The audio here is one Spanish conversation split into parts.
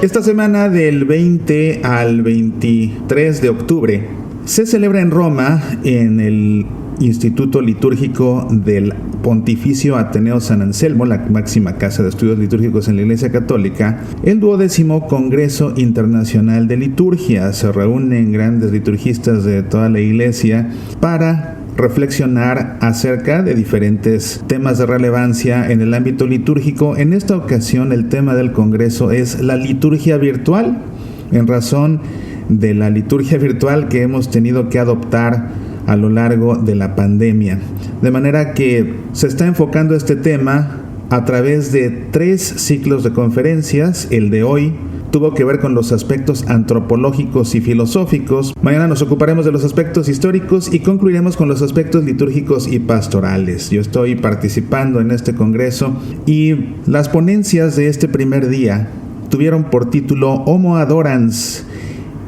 Esta semana del 20 al 23 de octubre se celebra en Roma, en el Instituto Litúrgico del Pontificio Ateneo San Anselmo, la máxima casa de estudios litúrgicos en la Iglesia Católica, el 12º Congreso Internacional de Liturgia. Se reúnen grandes liturgistas de toda la Iglesia para reflexionar acerca de diferentes temas de relevancia en el ámbito litúrgico. En esta ocasión el tema del Congreso es la liturgia virtual, en razón de la liturgia virtual que hemos tenido que adoptar a lo largo de la pandemia. De manera que se está enfocando este tema a través de 3 ciclos de conferencias. El de hoy tuvo que ver con los aspectos antropológicos y filosóficos. Mañana nos ocuparemos de los aspectos históricos y concluiremos con los aspectos litúrgicos y pastorales. Yo estoy participando en este congreso y las ponencias de este primer día tuvieron por título Homo Adorans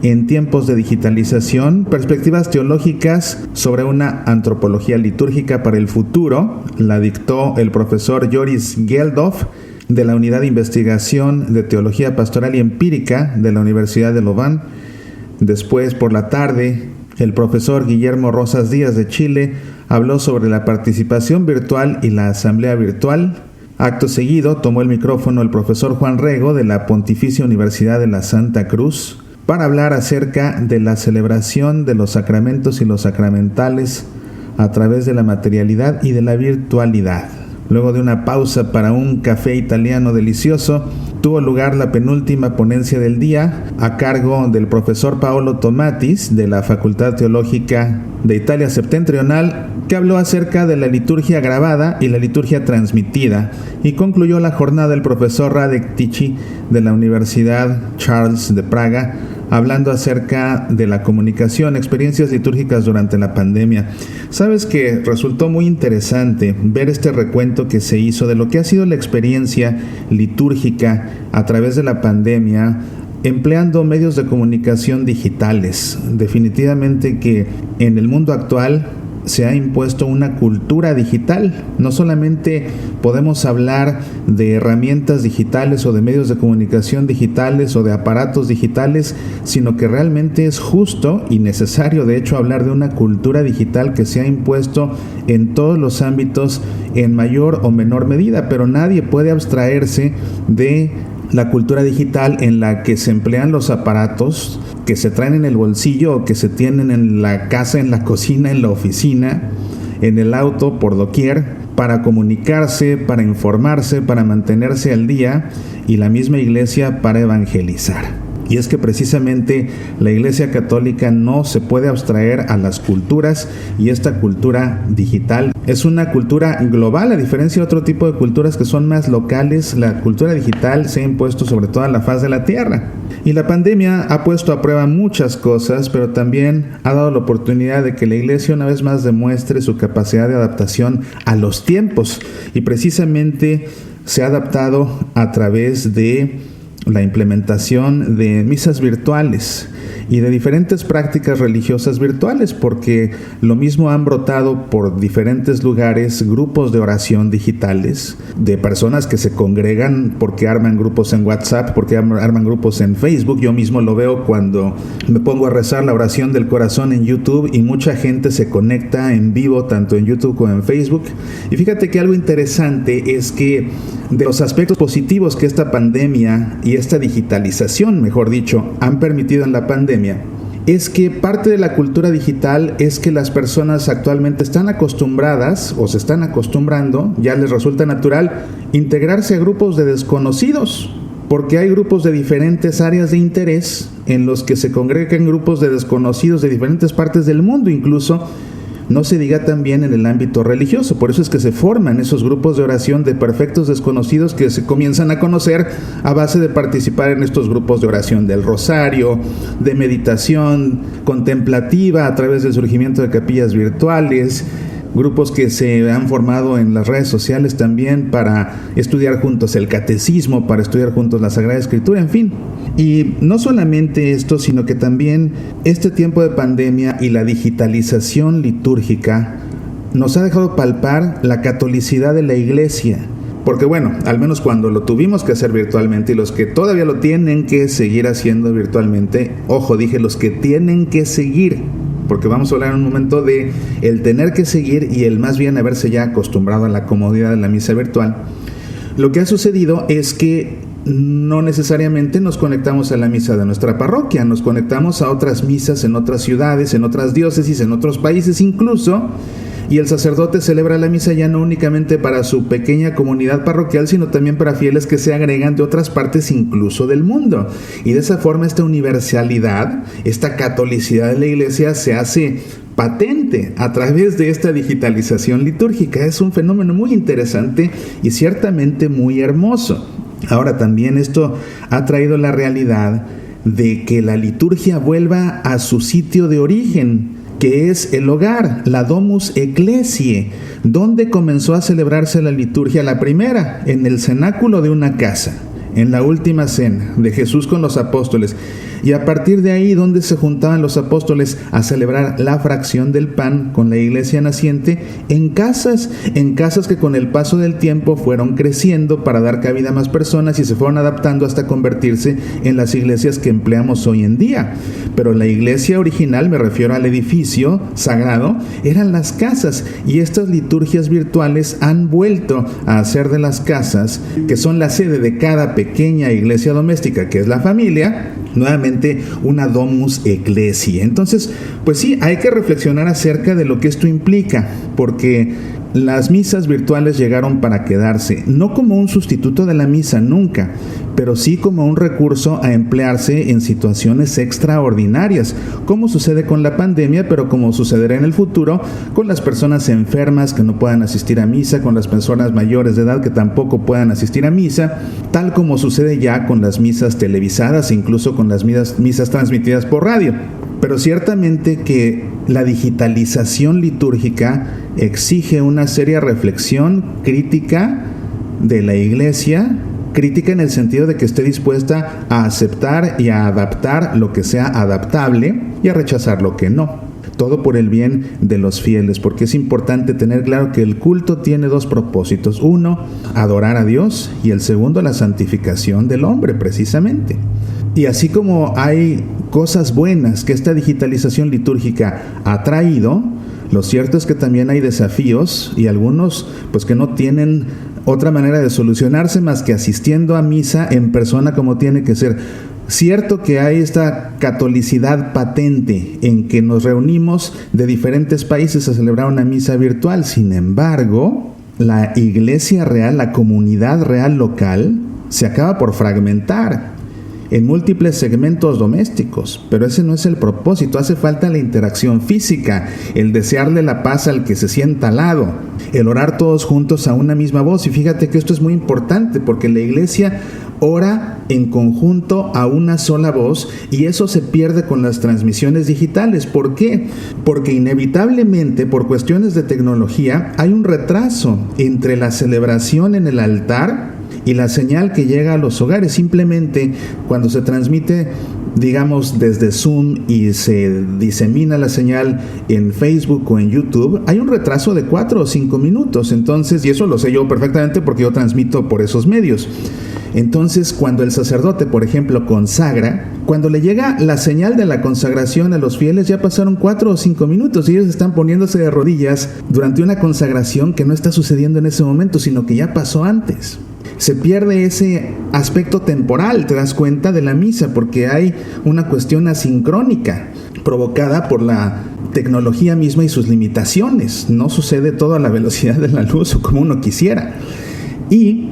en tiempos de digitalización, perspectivas teológicas sobre una antropología litúrgica para el futuro. La dictó el profesor Joris Geldof de la Unidad de Investigación de Teología Pastoral y Empírica de la Universidad de Louvain. Después, por la tarde, el profesor Guillermo Rosas Díaz de Chile habló sobre la participación virtual y la asamblea virtual. Acto seguido, tomó el micrófono el profesor Juan Rego de la Pontificia Universidad de la Santa Cruz para hablar acerca de la celebración de los sacramentos y los sacramentales a través de la materialidad y de la virtualidad. Luego de una pausa para un café italiano delicioso, tuvo lugar la penúltima ponencia del día a cargo del profesor Paolo Tomatis de la Facultad Teológica de Italia Septentrional, que habló acerca de la liturgia grabada y la liturgia transmitida, y concluyó la jornada el profesor Radek Tichy de la Universidad Charles de Praga, hablando acerca de la comunicación, experiencias litúrgicas durante la pandemia. Sabes que resultó muy interesante ver este recuento que se hizo de lo que ha sido la experiencia litúrgica a través de la pandemia, empleando medios de comunicación digitales. Definitivamente que en el mundo actual se ha impuesto una cultura digital. No solamente podemos hablar de herramientas digitales o de medios de comunicación digitales o de aparatos digitales, sino que realmente es justo y necesario, de hecho, hablar de una cultura digital que se ha impuesto en todos los ámbitos en mayor o menor medida, pero nadie puede abstraerse de la cultura digital en la que se emplean los aparatos que se traen en el bolsillo o que se tienen en la casa, en la cocina, en la oficina, en el auto, por doquier, para comunicarse, para informarse, para mantenerse al día, y la misma iglesia para evangelizar. Y es que precisamente la Iglesia Católica no se puede abstraer a las culturas, y esta cultura digital es una cultura global, a diferencia de otro tipo de culturas que son más locales. La cultura digital se ha impuesto sobre toda la faz de la tierra. Y la pandemia ha puesto a prueba muchas cosas, pero también ha dado la oportunidad de que la Iglesia una vez más demuestre su capacidad de adaptación a los tiempos. Y precisamente se ha adaptado a través de la implementación de misas virtuales y de diferentes prácticas religiosas virtuales, porque lo mismo han brotado por diferentes lugares grupos de oración digitales, de personas que se congregan porque arman grupos en WhatsApp, porque arman grupos en Facebook. Yo mismo lo veo cuando me pongo a rezar la oración del corazón en YouTube, y mucha gente se conecta en vivo tanto en YouTube como en Facebook. Y fíjate que algo interesante es que de los aspectos positivos que esta pandemia y esta digitalización, mejor dicho, han permitido en la pandemia, es que parte de la cultura digital es que las personas actualmente están acostumbradas o se están acostumbrando, ya les resulta natural, integrarse a grupos de desconocidos, porque hay grupos de diferentes áreas de interés en los que se congregan grupos de desconocidos de diferentes partes del mundo, incluso no se diga también en el ámbito religioso. Por eso es que se forman esos grupos de oración de perfectos desconocidos que se comienzan a conocer a base de participar en estos grupos de oración del rosario, de meditación contemplativa a través del surgimiento de capillas virtuales, grupos que se han formado en las redes sociales también para estudiar juntos el catecismo, para estudiar juntos la Sagrada Escritura, en fin. Y no solamente esto, sino que también este tiempo de pandemia y la digitalización litúrgica nos ha dejado palpar la catolicidad de la Iglesia. Porque bueno, al menos cuando lo tuvimos que hacer virtualmente y los que todavía lo tienen que seguir haciendo virtualmente, ojo, dije los que tienen que seguir, porque vamos a hablar en un momento de el tener que seguir y el más bien haberse ya acostumbrado a la comodidad de la misa virtual. Lo que ha sucedido es que no necesariamente nos conectamos a la misa de nuestra parroquia, nos conectamos a otras misas en otras ciudades, en otras diócesis, en otros países incluso, y el sacerdote celebra la misa ya no únicamente para su pequeña comunidad parroquial, sino también para fieles que se agregan de otras partes incluso del mundo. Y de esa forma esta universalidad, esta catolicidad de la Iglesia se hace patente a través de esta digitalización litúrgica. Es un fenómeno muy interesante y ciertamente muy hermoso. Ahora también esto ha traído la realidad de que la liturgia vuelva a su sitio de origen, que es el hogar, la Domus Ecclesiae, donde comenzó a celebrarse la liturgia la primera, en el cenáculo de una casa, en la última cena de Jesús con los apóstoles. Y a partir de ahí, donde se juntaban los apóstoles a celebrar la fracción del pan con la iglesia naciente, en casas que con el paso del tiempo fueron creciendo para dar cabida a más personas y se fueron adaptando hasta convertirse en las iglesias que empleamos hoy en día. Pero la iglesia original, me refiero al edificio sagrado, eran las casas, y estas liturgias virtuales han vuelto a hacer de las casas, que son la sede de cada pequeña iglesia doméstica, que es la familia, nuevamente una Domus Ecclesiae. Entonces, pues sí, hay que reflexionar acerca de lo que esto implica, porque las misas virtuales llegaron para quedarse, no como un sustituto de la misa nunca, pero sí como un recurso a emplearse en situaciones extraordinarias, como sucede con la pandemia, pero como sucederá en el futuro con las personas enfermas que no puedan asistir a misa, con las personas mayores de edad que tampoco puedan asistir a misa, tal como sucede ya con las misas televisadas, incluso con las misas transmitidas por radio. Pero ciertamente que la digitalización litúrgica exige una seria reflexión crítica de la Iglesia, crítica en el sentido de que esté dispuesta a aceptar y a adaptar lo que sea adaptable y a rechazar lo que no. Todo por el bien de los fieles, porque es importante tener claro que el culto tiene dos propósitos. Uno, adorar a Dios, y el segundo, la santificación del hombre, precisamente. Y así como hay cosas buenas que esta digitalización litúrgica ha traído, lo cierto es que también hay desafíos, y algunos pues que no tienen otra manera de solucionarse más que asistiendo a misa en persona como tiene que ser. Cierto que hay esta catolicidad patente en que nos reunimos de diferentes países a celebrar una misa virtual. Sin embargo, la iglesia real, la comunidad real local, se acaba por fragmentar en múltiples segmentos domésticos, pero ese no es el propósito. Hace falta la interacción física, el desearle la paz al que se sienta al lado, el orar todos juntos a una misma voz. Y fíjate que esto es muy importante, porque la iglesia ora en conjunto a una sola voz, y eso se pierde con las transmisiones digitales. ¿Por qué? Porque inevitablemente, por cuestiones de tecnología, hay un retraso entre la celebración en el altar y la señal que llega a los hogares. Simplemente cuando se transmite, digamos, desde Zoom y se disemina la señal en Facebook o en YouTube, hay un retraso de 4 o 5 minutos. Entonces, y eso lo sé yo perfectamente porque yo transmito por esos medios. Entonces, cuando el sacerdote, por ejemplo, consagra, cuando le llega la señal de la consagración a los fieles, ya pasaron 4 o 5 minutos y ellos están poniéndose de rodillas durante una consagración que no está sucediendo en ese momento, sino que ya pasó antes. Se pierde ese aspecto temporal, te das cuenta, de la misa, porque hay una cuestión asincrónica provocada por la tecnología misma y sus limitaciones. No sucede todo a la velocidad de la luz o como uno quisiera. Y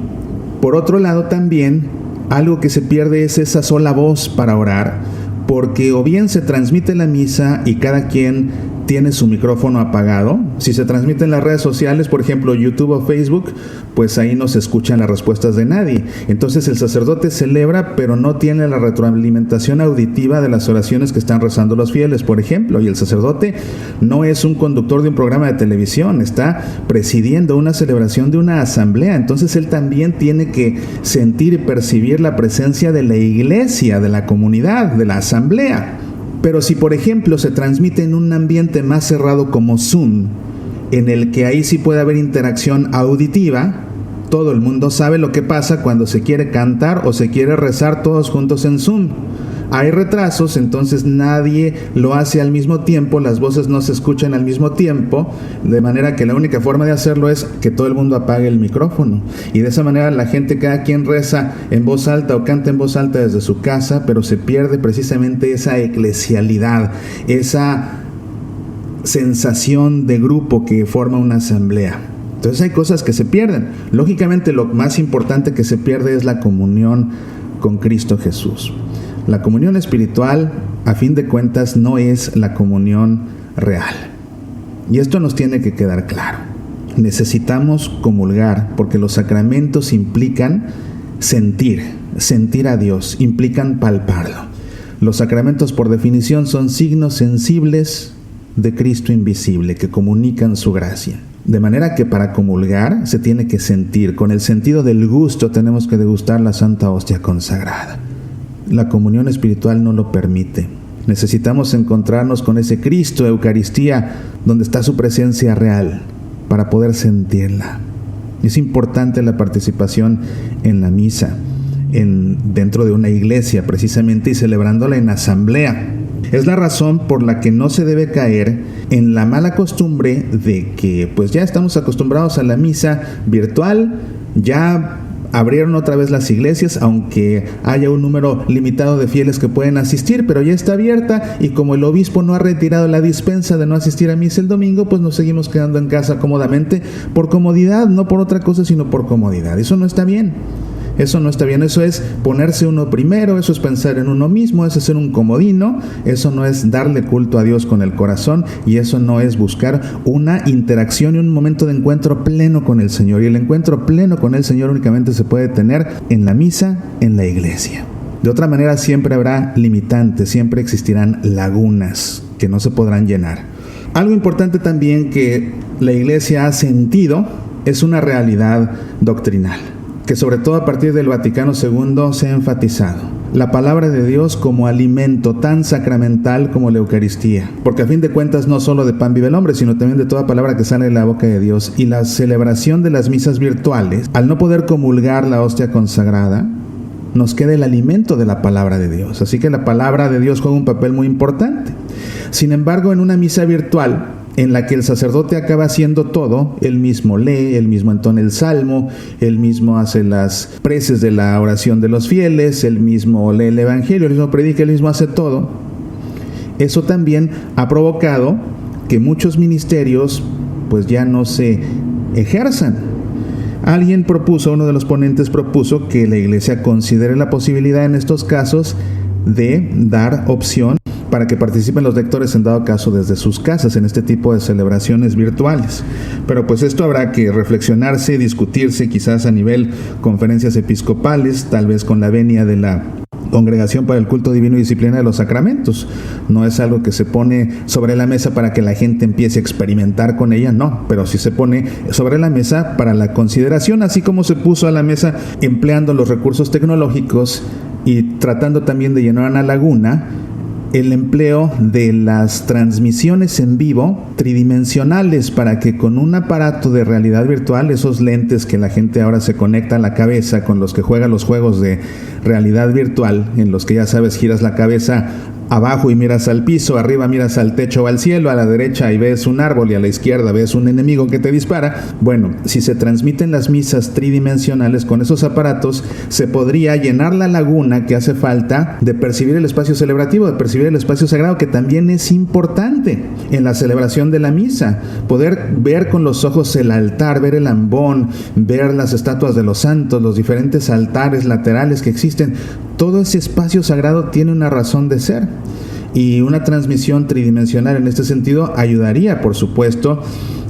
por otro lado también, algo que se pierde es esa sola voz para orar, porque o bien se transmite la misa y cada quien tiene su micrófono apagado. Si se transmite en las redes sociales, por ejemplo YouTube o Facebook, pues ahí no se escuchan las respuestas de nadie. Entonces el sacerdote celebra, pero no tiene la retroalimentación auditiva de las oraciones que están rezando los fieles, por ejemplo. Y el sacerdote no es un conductor de un programa de televisión, está presidiendo una celebración de una asamblea. Entonces él también tiene que sentir y percibir la presencia de la iglesia, de la comunidad, de la asamblea. Pero si, por ejemplo, se transmite en un ambiente más cerrado como Zoom, en el que ahí sí puede haber interacción auditiva, todo el mundo sabe lo que pasa cuando se quiere cantar o se quiere rezar todos juntos en Zoom. Hay retrasos, entonces nadie lo hace al mismo tiempo, las voces no se escuchan al mismo tiempo, de manera que la única forma de hacerlo es que todo el mundo apague el micrófono. Y de esa manera la gente, cada quien reza en voz alta o canta en voz alta desde su casa, pero se pierde precisamente esa eclesialidad, esa sensación de grupo que forma una asamblea. Entonces hay cosas que se pierden. Lógicamente lo más importante que se pierde es la comunión con Cristo Jesús. La comunión espiritual, a fin de cuentas, no es la comunión real. Y esto nos tiene que quedar claro. Necesitamos comulgar porque los sacramentos implican sentir a Dios, implican palparlo. Los sacramentos, por definición, son signos sensibles de Cristo invisible que comunican su gracia. De manera que para comulgar se tiene que sentir. Con el sentido del gusto tenemos que degustar la Santa Hostia consagrada. La comunión espiritual no lo permite. Necesitamos encontrarnos con ese Cristo, Eucaristía, donde está su presencia real, para poder sentirla. Es importante la participación en la misa, dentro de una iglesia precisamente, y celebrándola en asamblea. Es la razón por la que no se debe caer en la mala costumbre de que pues ya estamos acostumbrados a la misa virtual, ya abrieron otra vez las iglesias, aunque haya un número limitado de fieles que pueden asistir, pero ya está abierta, y como el obispo no ha retirado la dispensa de no asistir a misa el domingo, pues nos seguimos quedando en casa cómodamente, por comodidad, no por otra cosa, sino por comodidad. Eso no está bien. Eso no está bien, eso es ponerse uno primero, eso es pensar en uno mismo, eso es ser un comodino, eso no es darle culto a Dios con el corazón, y eso no es buscar una interacción y un momento de encuentro pleno con el Señor. Y el encuentro pleno con el Señor únicamente se puede tener en la misa, en la iglesia. De otra manera siempre habrá limitantes, siempre existirán lagunas que no se podrán llenar. Algo importante también que la iglesia ha sentido es una realidad doctrinal, que sobre todo a partir del Vaticano II se ha enfatizado: la palabra de Dios como alimento tan sacramental como la Eucaristía, porque a fin de cuentas no solo de pan vive el hombre, sino también de toda palabra que sale de la boca de Dios. Y la celebración de las misas virtuales, al no poder comulgar la hostia consagrada, nos queda el alimento de la palabra de Dios. Así que la palabra de Dios juega un papel muy importante. Sin embargo, en una misa virtual, en la que el sacerdote acaba haciendo todo, él mismo lee, él mismo entona el salmo, él mismo hace las preces de la oración de los fieles, él mismo lee el evangelio, él mismo predica, él mismo hace todo. Eso también ha provocado que muchos ministerios pues ya no se ejerzan. Alguien propuso, uno de los ponentes propuso que la iglesia considere la posibilidad en estos casos de dar opción para que participen los lectores, en dado caso desde sus casas, en este tipo de celebraciones virtuales. Pero pues esto habrá que reflexionarse, discutirse, quizás a nivel conferencias episcopales, tal vez con la venia de la Congregación para el Culto Divino y Disciplina de los Sacramentos. No es algo que se pone sobre la mesa para que la gente empiece a experimentar con ella, no, pero sí se pone sobre la mesa para la consideración, así como se puso a la mesa empleando los recursos tecnológicos y tratando también de llenar una laguna, el empleo de las transmisiones en vivo tridimensionales, para que con un aparato de realidad virtual, esos lentes que la gente ahora se conecta a la cabeza, con los que juega los juegos de realidad virtual, en los que ya sabes, giras la cabeza abajo y miras al piso, arriba miras al techo o al cielo, a la derecha y ves un árbol y a la izquierda ves un enemigo que te dispara. Bueno, si se transmiten las misas tridimensionales con esos aparatos, se podría llenar la laguna que hace falta de percibir el espacio celebrativo, de percibir el espacio sagrado, que también es importante en la celebración de la misa. Poder ver con los ojos el altar, ver el ambón, ver las estatuas de los santos, los diferentes altares laterales que existen. Todo ese espacio sagrado tiene una razón de ser. Y una transmisión tridimensional en este sentido ayudaría, por supuesto,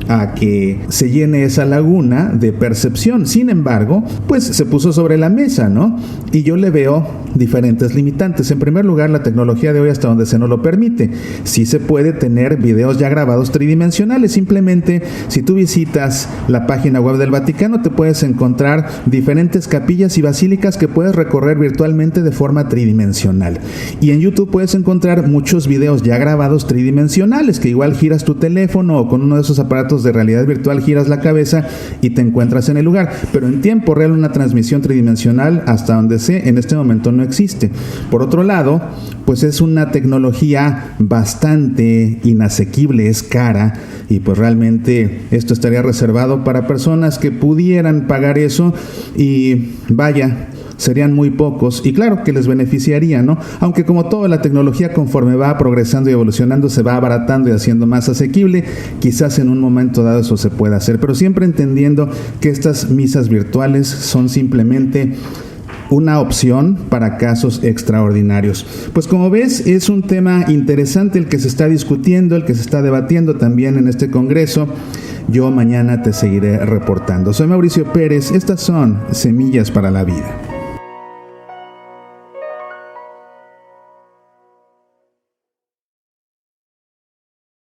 a que se llene esa laguna de percepción. Sin embargo, pues se puso sobre la mesa, ¿no? Y yo le veo diferentes limitantes. En primer lugar, la tecnología de hoy, hasta donde se nos lo permite, sí se puede tener videos ya grabados tridimensionales. Simplemente, si tú visitas la página web del Vaticano, te puedes encontrar diferentes capillas y basílicas que puedes recorrer virtualmente de forma tridimensional. Y en YouTube puedes encontrar muchos videos ya grabados tridimensionales, que igual giras tu teléfono o con uno de esos aparatos aparatos de realidad virtual, giras la cabeza y te encuentras en el lugar. Pero en tiempo real una transmisión tridimensional, hasta donde sé, en este momento no existe. Por otro lado, pues es una tecnología bastante inasequible, es cara, y pues realmente esto estaría reservado para personas que pudieran pagar eso, y vaya, serían muy pocos, y claro que les beneficiaría, ¿no? Aunque como toda la tecnología, conforme va progresando y evolucionando, se va abaratando y haciendo más asequible, quizás en un momento dado eso se pueda hacer, pero siempre entendiendo que estas misas virtuales son simplemente una opción para casos extraordinarios. Pues como ves, es un tema interesante el que se está discutiendo, el que se está debatiendo también en este Congreso. Yo mañana te seguiré reportando. Soy Mauricio Pérez, estas son Semillas para la Vida.